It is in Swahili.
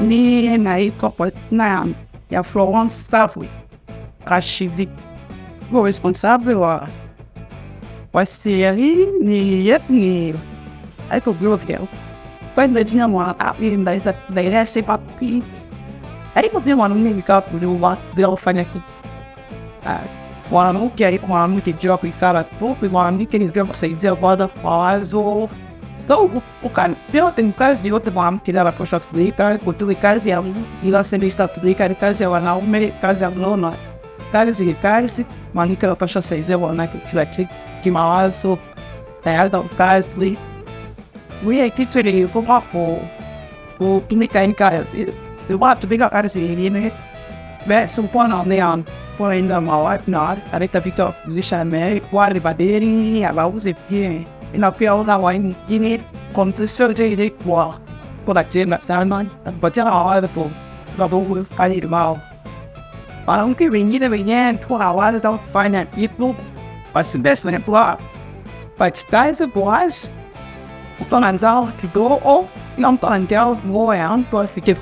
ni naitwa na ya Florence Stafford Rashidi, responsable wa Scierie ni haiko Biofia. Quando tinha uma da IRS papi, aí não tem uma única problema de alfanya aqui. Mwanamke alikuwa mwanamke jua kuifara tupi, mwanamke nilikuwa kusaidia baada fawazo. Então, tem kazi yote mwanamke na posha kutumika, kutumika kazi ya ila semesta kutumika kazi ya wanaume, kazi ya mnona. Kazi mwanamke na posha saidia wanawake kila kimawazo, tayari kazi. We kitu ile kwa kutumika em kazi. Eu bato bem a cara assim, beh, un po' non ne hanno, poi in ma no, areta Victor dice me, guardi baderi, a usi pieni, e la più una wine, in con tu sorge di qua, con la gente salman, but già ho detto, sbabu, fai il mal. Ma anche venire, tu a guarda so fine people, ma se best ne qua. But guys are boys, sto andando che go, non sto andando, muoio, poi fiche,